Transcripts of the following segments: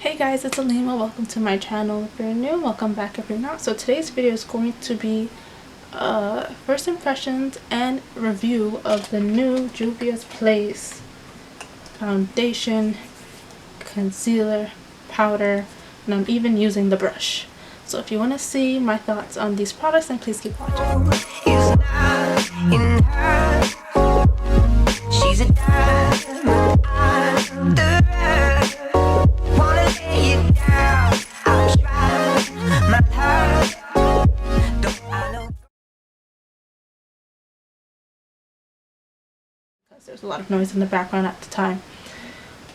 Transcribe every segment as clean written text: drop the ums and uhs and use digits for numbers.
Hey guys, it's Aleema. Welcome to my channel. If you're new, welcome back if you're not. So today's video is going to be first impressions and review of the new Juvia's Place foundation, concealer, powder, and I'm even using the brush. So if you want to see my thoughts on these products, then please keep watching. She's a there's a lot of noise in the background at the time,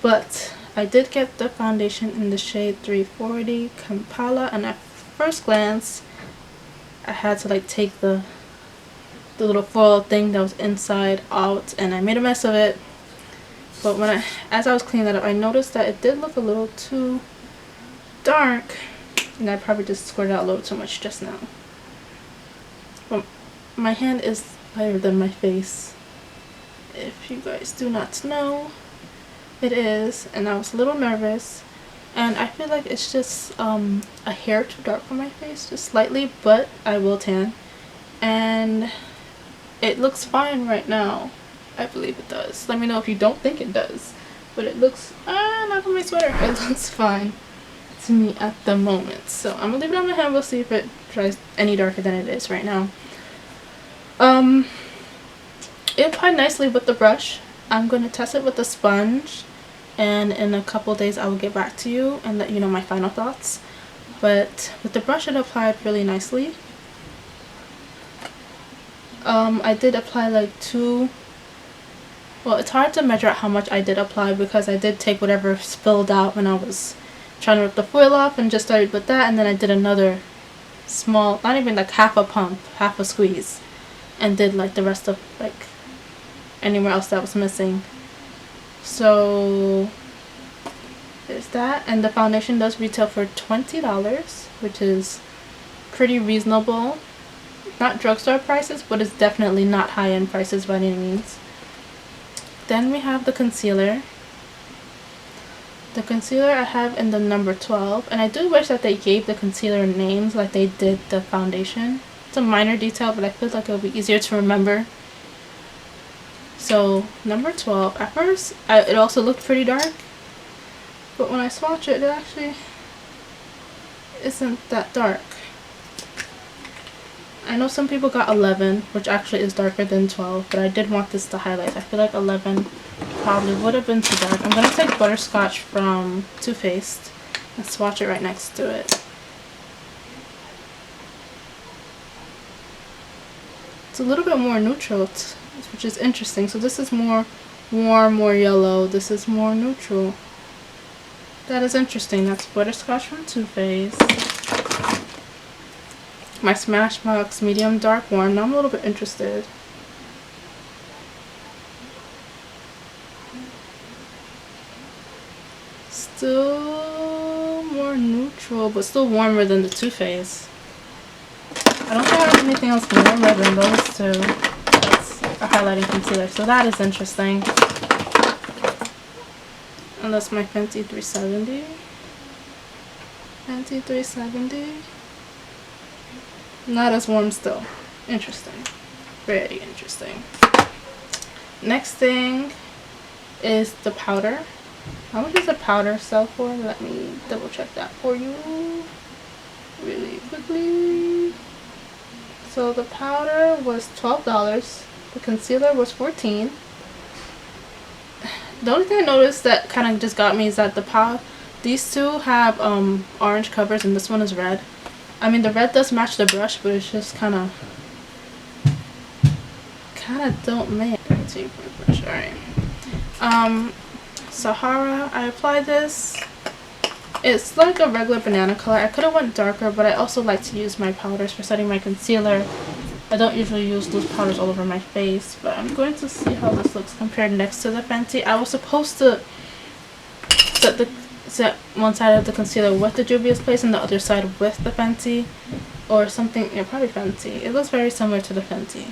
but I did get the foundation in the shade 340 Kampala, and at first glance I had to like take the little foil thing that was inside out, and I made a mess of it. But as I was cleaning that up, I noticed that it did look a little too dark, and I probably just squirted out a little too much just now. But my hand is lighter than my face, if you guys do not know. It is, and I was a little nervous, and I feel like it's just a hair too dark for my face, just slightly, but I will tan, and it looks fine right now. I believe it does. Let me know if you don't think it does, but it looks not on my sweater, it looks fine to me at the moment. So I'm gonna leave it on my hand. We'll see if it dries any darker than it is right now. It applied nicely with the brush. I'm going to test it with the sponge, and in a couple days I will get back to you and let you know my final thoughts. But with the brush it applied really nicely. I did apply like two, well, it's hard to measure out how much I did apply because I did take whatever spilled out when I was trying to rip the foil off and just started with that, and then I did another small, not even like half a pump, half a squeeze, and did like the rest of like anywhere else that was missing. So there's that, and the foundation does retail for $20, which is pretty reasonable. Not drugstore prices, but it's definitely not high-end prices by any means. Then we have the concealer. The concealer I have in the number 12, and I do wish that they gave the concealer names like they did the foundation. It's a minor detail, but I feel like it'll be easier to remember. So number 12, at first it also looked pretty dark, but when I swatch it, it actually isn't that dark. I know some people got 11, which actually is darker than 12, but I did want this to highlight. I feel like 11 probably would have been too dark. I'm going to take Butterscotch from Too Faced and swatch it right next to it. It's a little bit more neutral, which is interesting. So this is more warm, more yellow. This is more neutral. That is interesting. That's Butterscotch from Too Faced. My Smashbox medium dark warm. Now I'm a little bit interested. Still more neutral, but still warmer than the Too Faced. I don't think I have anything else warmer than those two. That's a highlighting concealer, so that is interesting. And that's my Fenty 370. Fenty 370. Not as warm still. Interesting. Very interesting. Next thing is the powder. How much does the powder sell for? Let me double check that for you really quickly. So the powder was $12. The concealer was $14. The only thing I noticed that kind of just got me is that these two have orange covers and this one is red. I mean, the red does match the brush, but it's just kind of don't match. Alright. Sahara, I applied this. It's like a regular banana color. I could have went darker, but I also like to use my powders for setting my concealer. I don't usually use loose powders all over my face, but I'm going to see how this looks compared next to the Fenty. I was supposed to set one side of the concealer with the Juvia's Place and the other side with the Fenty, or something. Yeah, probably Fenty. It looks very similar to the Fenty.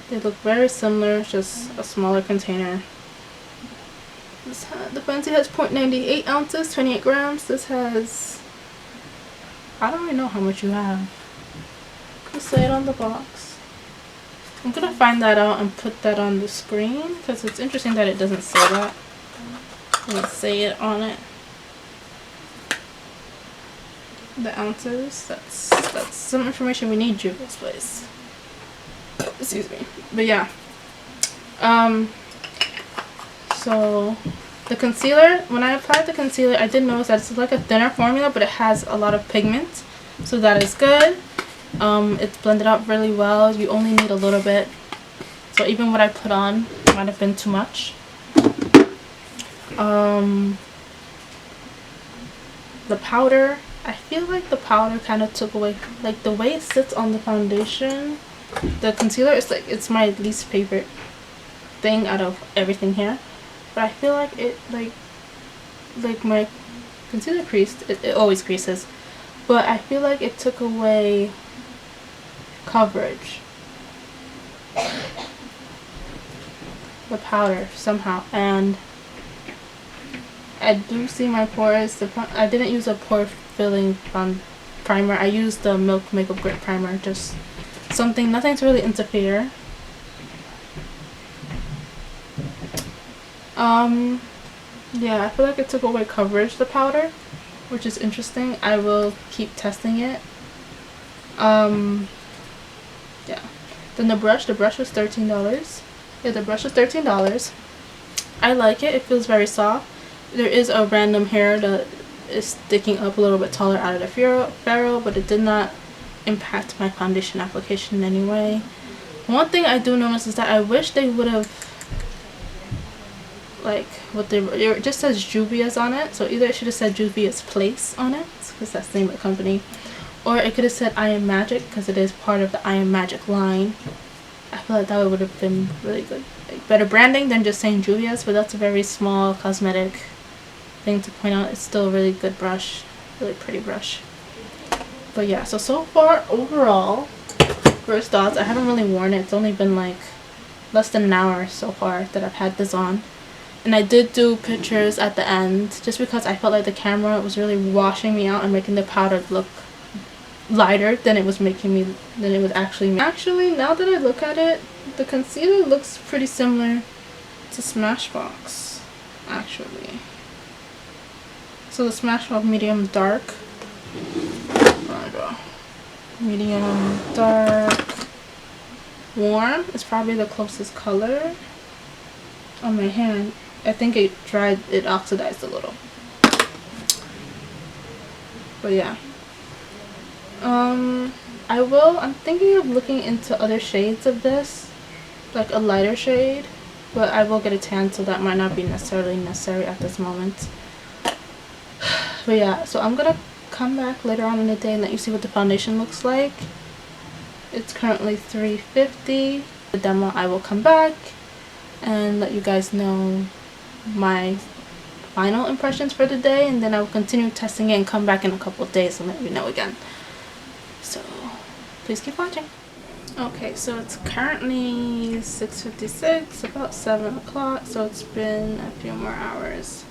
They look very similar, just a smaller container. The Fancy has 0.98 ounces, 28 grams. This has, I don't really know how much you have. Just say it on the box. I'm gonna find that out and put that on the screen because it's interesting that it doesn't say that. It doesn't say it on it. The ounces. That's some information we need, Juvia's place. Excuse me. But yeah. So the concealer, when I applied the concealer, I did notice that it's like a thinner formula, but it has a lot of pigment, so that is good. It's blended out really well. You only need a little bit, so even what I put on might have been too much. The powder, I feel like the powder kind of took away, like the way it sits on the foundation. The concealer is like, it's my least favorite thing out of everything here, but I feel like it like my concealer creased. It always creases, but I feel like it took away coverage, the powder somehow. And I do see my pores. I didn't use a pore filling primer. I used the Milk Makeup Grip Primer, just something, nothing to really interfere. Yeah, I feel like it took away coverage, the powder, which is interesting. I will keep testing it. Yeah. Then the brush was $13. Yeah, the brush was $13. I like it. It feels very soft. There is a random hair that is sticking up a little bit taller out of the ferrule, but it did not impact my foundation application in any way. One thing I do notice is that I wish they would have, like, it just says Juvia's on it, so either it should have said Juvia's Place on it, because that's the name of the company, or it could have said I Am Magic, because it is part of the I Am Magic line. I feel like that would have been really good, like, better branding than just saying Juvia's, but that's a very small cosmetic thing to point out. It's still a really good brush, really pretty brush. But yeah, so far overall, first thoughts, I haven't really worn it. It's only been like less than an hour so far that I've had this on. And I did do pictures at the end just because I felt like the camera was really washing me out and making the powder look lighter than it was making me, than it was actually. Actually, now that I look at it, the concealer looks pretty similar to Smashbox, actually. So the Smashbox medium dark, medium dark warm is probably the closest color on my hand. I think it oxidized a little, but yeah. I'm thinking of looking into other shades of this, like a lighter shade, but I will get a tan, so that might not be necessary at this moment. But yeah, so I'm gonna come back later on in the day and let you see what the foundation looks like. It's currently $3.50. The demo, I will come back and let you guys know my final impressions for the day, and then I will continue testing it and come back in a couple of days and let you know again. So please keep watching. Okay, so it's currently 6:56, about 7 o'clock, so it's been a few more hours.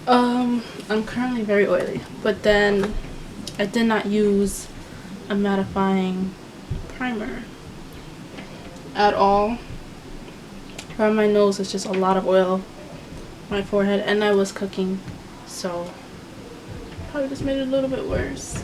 I'm currently very oily, but then I did not use a mattifying primer at all. Around my nose is just a lot of oil, my forehead, and I was cooking, so probably just made it a little bit worse.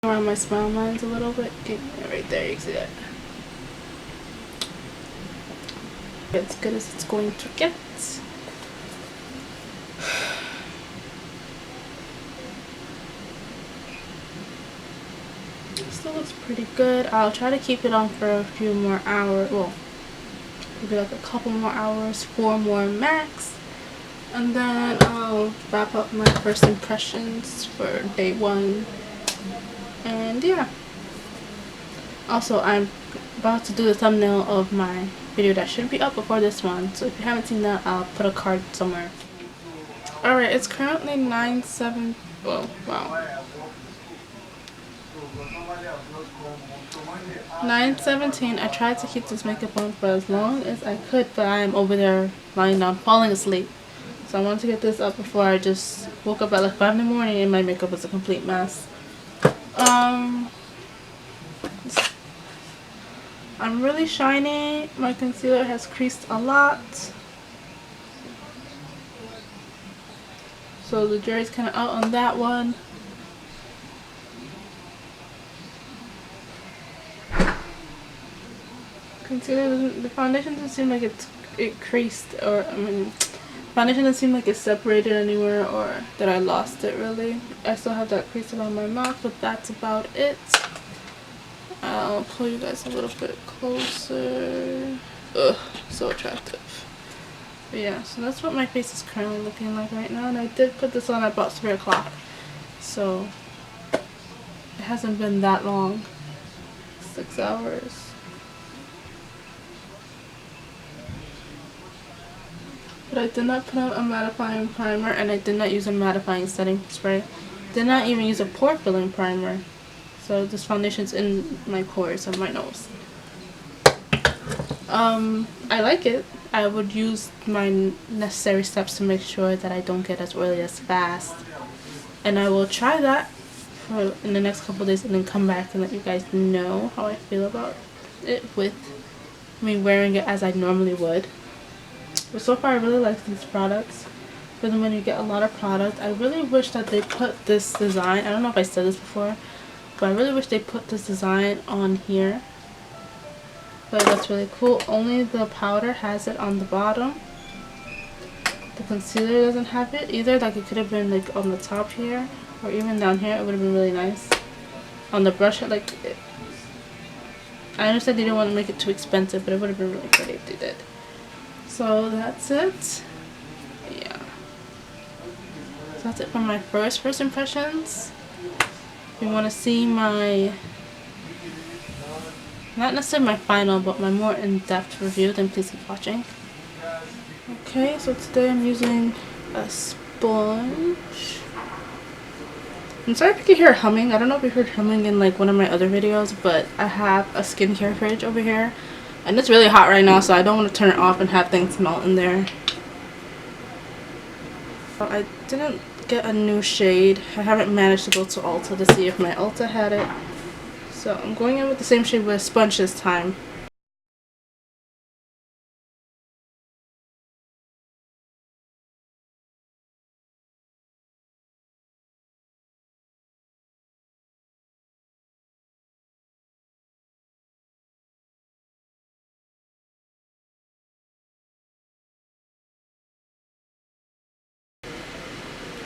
Around my smile lines a little bit. Right there, you can see that. As good as it's going to get. Still looks pretty good. I'll try to keep it on for a few more hours. Well, maybe like a couple more hours, 4 more max. And then I'll wrap up my first impressions for day 1. And yeah. Also, I'm about to do the thumbnail of my video that should be up before this one. So if you haven't seen that, I'll put a card somewhere. Alright, it's currently 9:07. Oh, wow. 9:17. I tried to keep this makeup on for as long as I could, but I'm over there lying down, falling asleep. So I wanted to get this up before I just woke up at like 5 in the morning and my makeup was a complete mess. I'm really shiny. My concealer has creased a lot. So the jury's kind of out on that one. The foundation doesn't seem like it creased, or foundation doesn't seem like it's separated anywhere or that I lost it really. I still have that crease around my mouth, but that's about it. I'll pull you guys a little bit closer. Ugh, so attractive. But yeah, so that's what my face is currently looking like right now, and I did put this on at about 3 o'clock. So it hasn't been that long. 6 hours. But I did not put on a mattifying primer, and I did not use a mattifying setting spray. Did not even use a pore filling primer. So this foundation's in my pores on my nose. I like it. I would use my necessary steps to make sure that I don't get as oily as fast. And I will try that in the next couple of days and then come back and let you guys know how I feel about it with me wearing it as I normally would. But so far I really like these products. But then when you get a lot of product, I really wish that they put this design, I don't know if I said this before, but I really wish they put this design on here. But that's really cool. Only the powder has it on the bottom. The concealer doesn't have it either. Like it could have been like on the top here or even down here. It would have been really nice. On the brush, like I understand they didn't want to make it too expensive, but it would have been really pretty if they did. So that's it. Yeah. So that's it for my first impressions. If you want to see my, not necessarily my final, but my more in-depth review, then please keep watching. Okay, so today I'm using a sponge. I'm sorry if you can hear humming. I don't know if you heard humming in like one of my other videos, but I have a skincare fridge over here. And it's really hot right now, so I don't want to turn it off and have things melt in there. I didn't get a new shade. I haven't managed to go to Ulta to see if my Ulta had it. So I'm going in with the same shade with a sponge this time.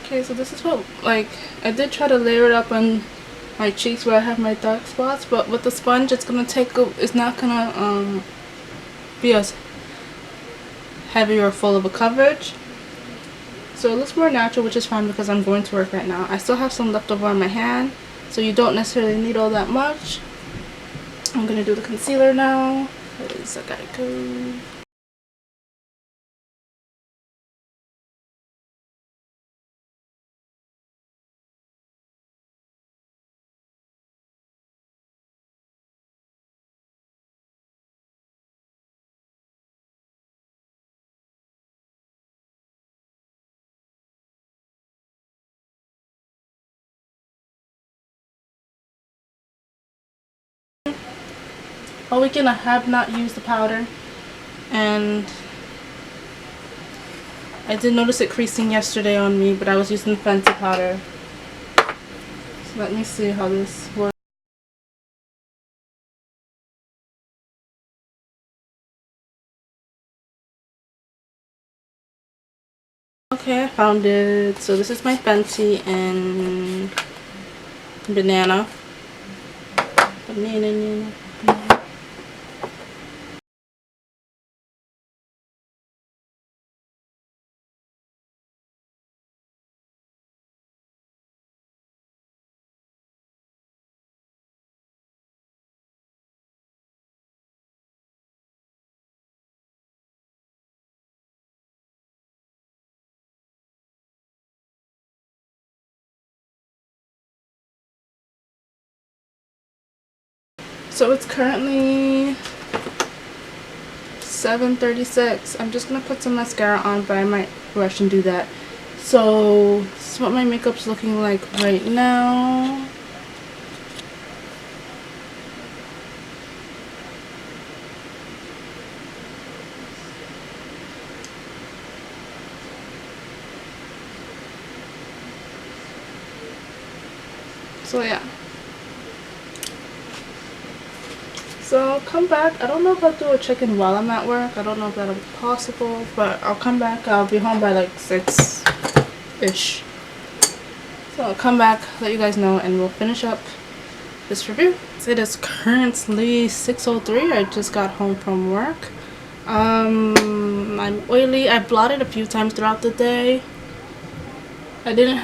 Okay, so this is what, like, I did try to layer it up on my cheeks where I have my dark spots, but with the sponge it's not gonna be as heavy or full of a coverage. So it looks more natural, which is fine because I'm going to work right now. I still have some left over on my hand, so you don't necessarily need all that much. I'm gonna do the concealer now because I gotta go. All weekend I have not used the powder, and I did notice it creasing yesterday on me, but I was using Fenty powder. So let me see how this works. Okay, I found it. So this is my Fenty and banana. Banana. So it's currently 7:36. I'm just gonna put some mascara on, but I might rush and do that. So this is what my makeup's looking like right now. So yeah. So I'll come back. I don't know if I'll do a check-in while I'm at work. I don't know if that'll be possible, but I'll come back. I'll be home by like 6-ish. So I'll come back, let you guys know, and we'll finish up this review. It is currently 6:03. I just got home from work. I'm oily. I blotted a few times throughout the day. I didn't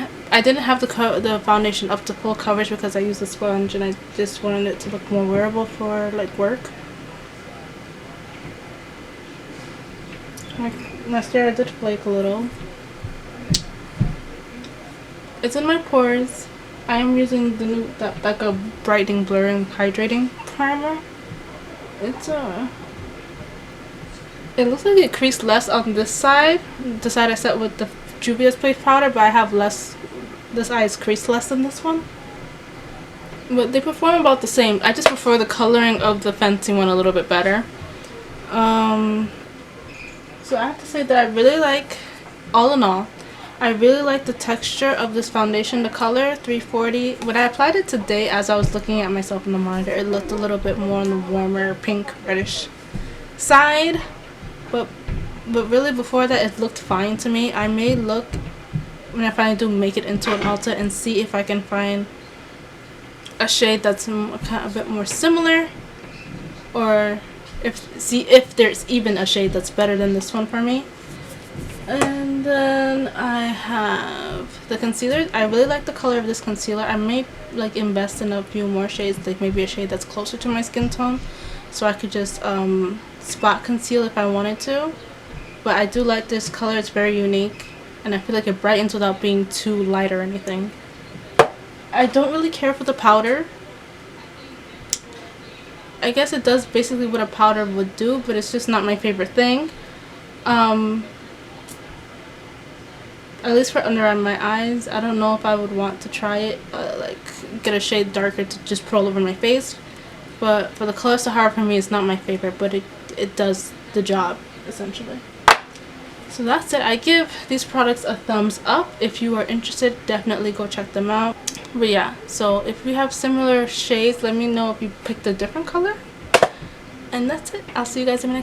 have the foundation up to full coverage because I used a sponge and I just wanted it to look more wearable for like work. My mascara did flake a little. It's in my pores. I am using the new like a brightening, blurring, hydrating primer. It looks like it creased less on this side, the side I set with the Juvia's Place powder, but I have less. This eye is creased less than this one. But they perform about the same. I just prefer the coloring of the Fenty one a little bit better. So I have to say that I really like, all in all, I really like the texture of this foundation. The color 340. When I applied it today, as I was looking at myself in the monitor, it looked a little bit more on the warmer pink reddish side. But really before that, it looked fine to me. I may look, when I finally do make it into an Ulta, and see if I can find a shade that's a bit more similar, or see if there's even a shade that's better than this one for me. And then I have the concealer. I really like the color of this concealer. I may like invest in a few more shades, like maybe a shade that's closer to my skin tone, so I could just spot conceal if I wanted to. But I do like this color. It's very unique, and I feel like it brightens without being too light or anything. I don't really care for the powder. I guess it does basically what a powder would do, but it's just not my favorite thing. At least for under my eyes, I don't know if I would want to try it, like get a shade darker to just put all over my face. But for the color Sahara, for me, it's not my favorite, but it does the job, essentially. So that's it. I give these products a thumbs up. If you are interested, definitely go check them out. But yeah, so if we have similar shades, let me know if you picked a different color. And that's it. I'll see you guys in my next